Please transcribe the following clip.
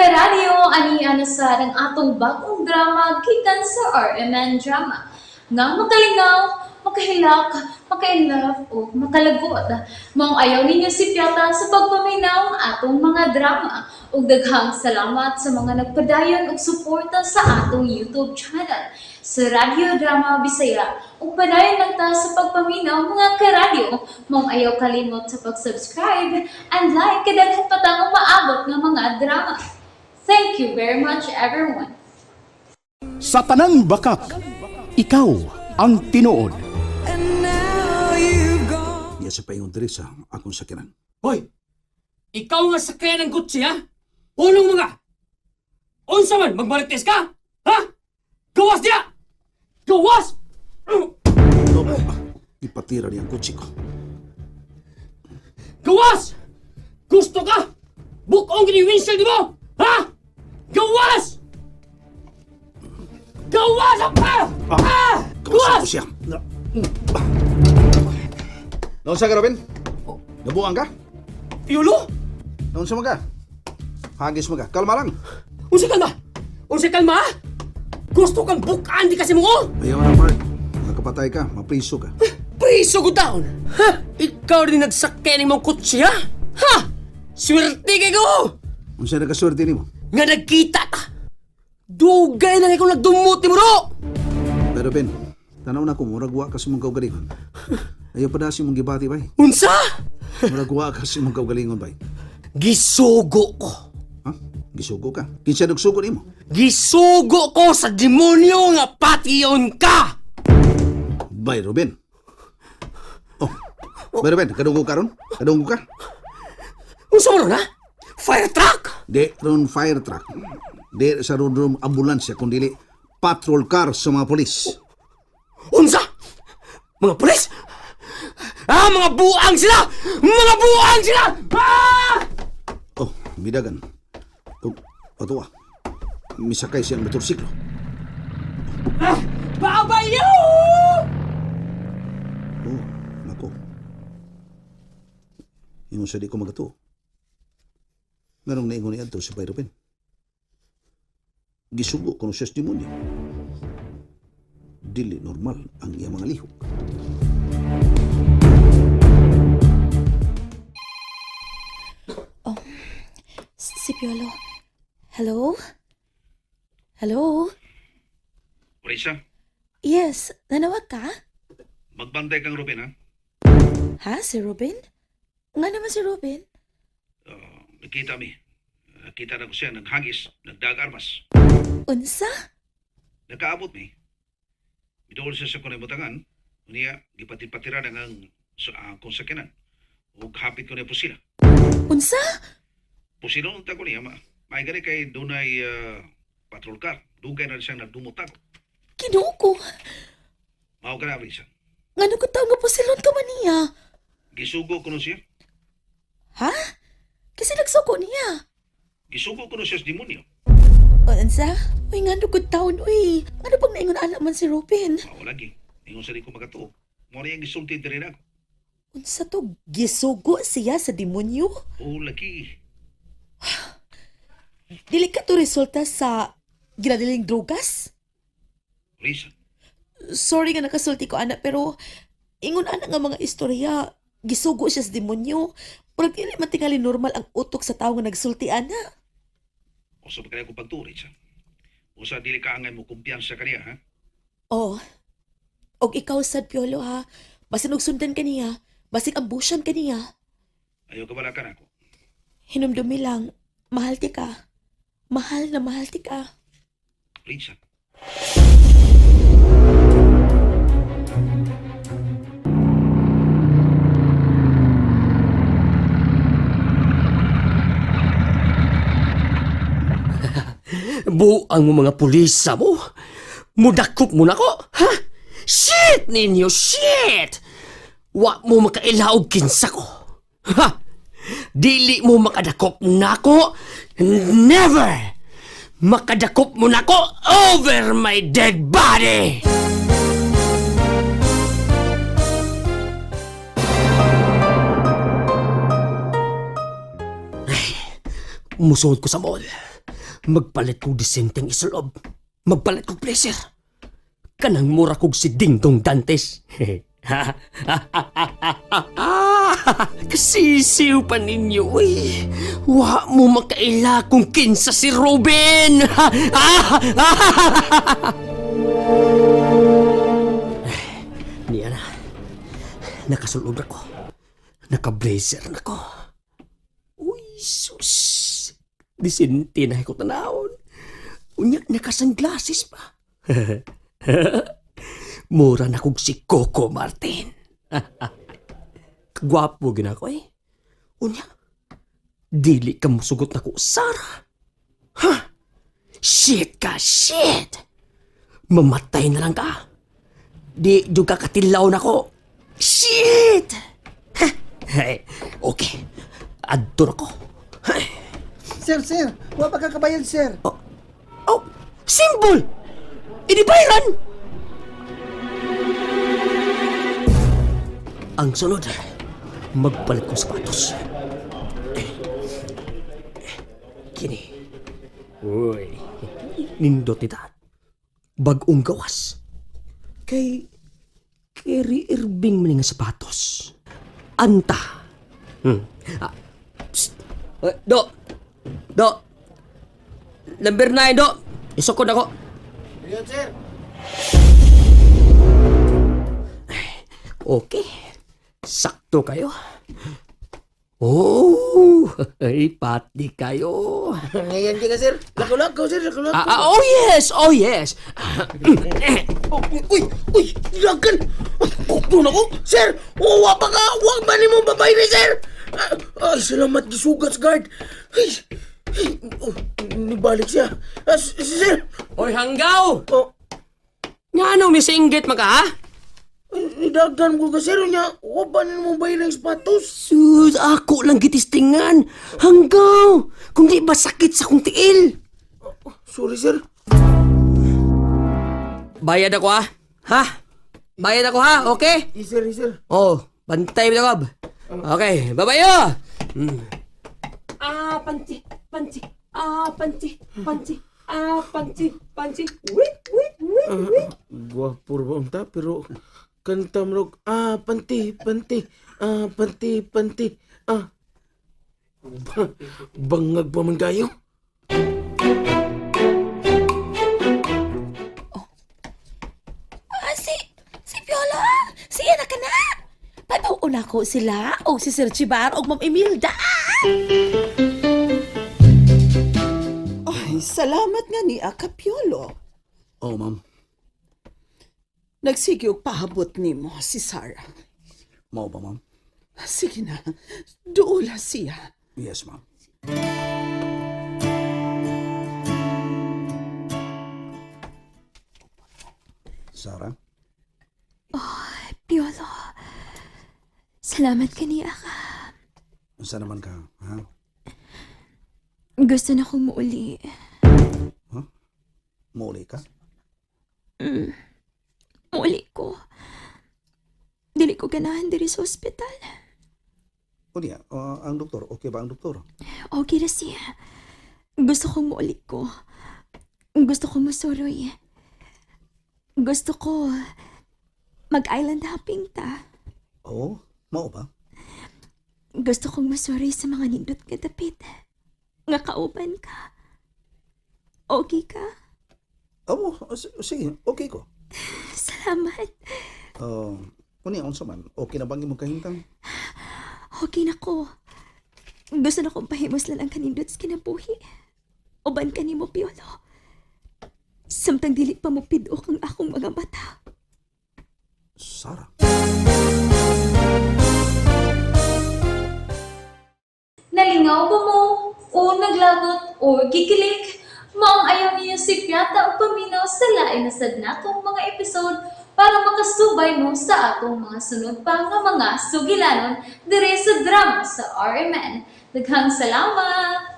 karadyo, aniya na sa ng atong bagong drama gikan sa RMN Drama. Nga makalingaw, makahilak, maka-inlove, o makalagod. Maong ayaw ninyo si Piata sa pagpaminaw ang atong mga drama. Ug daghang salamat sa mga nagpadayon ug suporta sa atong YouTube channel sa Radyo Drama Bisaya. Ug padayon lang ta sa pagpaminaw mga karadyo. Maong ayaw kalimot sa pag-subscribe and like kadaghan pa tang maabot nga mga drama. Thank you very much everyone. Sa tanang bakak, ikaw ang tinuod. Niya sa paingon diri sa akong sakyanan. Hoy! Ikaw nga sakayan ng kutsi, ha? Unong mga! Unsa man, magmarites ka? Ha? Gawas niya! Gawas! No, ipatira niya ang kutsi ko. Gawas! Gusto ka? Bukong gini-windshield mo! Ha? Gawas! Gawas! Ah! Kamusta Gawas! ko siya? Naon sa ka, Robin? Nabuang ka? Yulo? Naon sa mga? Hagis mga. Kalma lang. Unsa kalma? Unsa kalma? Gusto kang bukaan di kasi mo? Ayaw na, Mark. Nakapatay ka. Mapriso ka. Priso ko down! Ha? Ikaw rin nagsakyan ng mong kutsi, ha? Ha? Swerte kay ko! Kung saan nakaswerte ni mo? Nga nagkita ta! Dugay na ikaw nagdumuti mo, ro! Pero Ben, tanaw na ko, muragwa ka sa mong kaugalingon. Ayaw pa si mong gibati ba? Unsa? Muragwa ka sa mong kaugalingon ba? Gisugo ko. Ha? Gisugo ka? Kinsa nagsugo ni mo? Gisugo ko sa demonyo nga patiyon ka! Bay, Ruben. Oh, Bay, Ruben, kadunggo ka ron? Kadunggo ka? Unsa mo ron, ha? Fire truck? Di ron fire truck. Di sa ron ambulansya, kundi patrol car sa mga polis. Unsa? Mga pulis? Ah, mga buang sila! Mga buang sila! Ah! Oh, bidagan. Oh, ato misakay siyang motorsiklo. Ah! Babayo! Oh, nako. Ingon sa di ko magato. Nganong naingon niya ito si Pyropen. Gisugo kuno siya sa demonyo. Dili normal ang iya mga lihok. Si Piolo. Hello? Hello? Marisa, Yes, nanawag ka? magbantay kang Ruben, ha? Ha? Si Robin? Nga naman si Robin? Nakita mi. Nakita na ko siya, naghagis, nagdag-armas. Unsa? Nakaabot mi. Midol siya sa kunay butangan. Niya, gipati-patira na ng kung sakyanan. O hapit ko na po sila. Unsa? Po sila nung tako niya, may gani kay dunay patrol car. Dugay na siyang nagdumutag. Kinuo ko. Mao ka na, Marisa. Nga ko tao nga po silon ka man niya. Gisugo ko na siya. Ha? Kasi nagsuko niya. Gisugo ko na siya sa demonyo. Unsa? Uy, nga ko taon, uy. Ano pag naingon anak man si Robin? Mao lagi. Ingon sa di ko magatuo. Mo na yung gisulti din ako. Unsa to? Gisugo siya sa demonyo? Oo, lagi. Dili ka to resulta sa ginadiling drogas? Marisa, Sorry nga nakasulti ko, anak, pero ingon anak nga mga istorya, gisugo siya sa demonyo. Pero dili man tingali normal ang utok sa tao nga nagsulti, anak. usa pa kaya ko pagtuo, Marisa. Usa dili ka angay mo kumpiyansa kaniya, ha? Oh, og ikaw sad Piolo ha, basin og sundan kaniya, basig ambusyan kaniya. Ayaw ka bala ka na ako. Hinumdumi lang, mahal ti ka. Mahal na mahal ti ka. Marisa, Buang mo mga pulisa mo. Mudakop mo na ko. Ha? Shit ninyo, shit! Wa mo makailaog kinsa ko. Ha? Dili mo makadakop nako. Never! Makadakop mo nako over my dead body! Ay, musuod ko sa mall. Magpalit kong disenteng isalob. Magpalit kong pleasure. Kanang mura kong si Dingdong Dantes. Kasisiw pa ninyo, uy. Wa mo makaila kung kinsa si Robin. Niya na. Nakasulob na ko. Naka-blazer na ko. Uy, sus. Disente na ko tanawon. Unya, naka-sunglasses pa. Mura na kong si Coco Martin. Kagwapo gina ko eh. Unya, dili ka musugot na ko, Sarah. Ha? Shit ka, shit! Mamatay na lang ka. Di juga katilaw na ko. Shit! Ha? Hey, okay. Adto na ko. Sir, wala pa kakabayan, sir. Oh, symbol! Inibayran! Ang sunod, magpalit kong sapatos. Kini. Uy, nindot ita. Bagong gawas. Kay Kerry Irving maning sapatos. Anta. Psst. Do. Number 9, Do. Isukod ako. Ayan, sir. Okay. Sakto kayo. Oh, ay pati kayo. Ngayon ka, sir. Lako-lako, sir. Lako-lako. Oh yes. Uy, lagan. Doon ako. Sir, uwa pa ka. Huwag ba ni mo babay ni sir? Ay, salamat gisugat, guard. Ay, nibalik siya. Sir. Oy, hanggaw! Oh, Nga nung misinggit maka, ha? nidagdan ko ka, sir. Huwag ba ni mo babay ng sapatos? Sus, ako lang gitistingan. Hanggaw! Kung di ba sakit sa kong tiil? Sorry, sir. Bayad ako, ha? Ha? Bayad ako, ha? Okay? Sir. Oh, bantay mo ako. Okay, babayo! Panti. Wait. Guwapo ba unta, pero kanta mo panti. Bangag pa man kayo. Si Piolo, siya na ka na. Panauna ko sila, o si Sir Chibar, o Ma'am Imelda. Ay, salamat nga ni Akapiolo. Oh, ma'am. Nagsige og pahabot nimo si Sarah. Mao ba, ma'am? Sige na, duula siya. Yes, ma'am. Sarah? Piolo, salamat kaniya ka. Unsa naman ka, ha? Gusto na kong muuli. Mauli ka? Muuli ko. Dili ko ganahan diri sa ospital. O niya, ang doktor, okay ba ang doktor? Okay na siya. Gusto kong muuli ko. Gusto kong masuroy. Gusto ko mag-island hopping ta. Oo, mao ba? Gusto kong masuroy sa mga nindot nga dapit. Nga kauban ka. Okay ka? Oo, sige, okay ko. Salamat. Kuni unsa man, okay na bang imong kahintang? Okay na ko. Gusto na kong pahimos lang ang kanindot sa kinabuhi. Uban ka ni mo, Piolo. Samtang dili pa mo pidok ang akong mga mata. Sarah? Nalingaw ba mo? O naglagot? O gikilik? Maong ayaw niyo si Piata o paminaw sa lain na sad natong mga episode para makasubay mo sa atong mga sunod pa nga mga sugilanon dire sa drama sa RMN. Daghang salamat!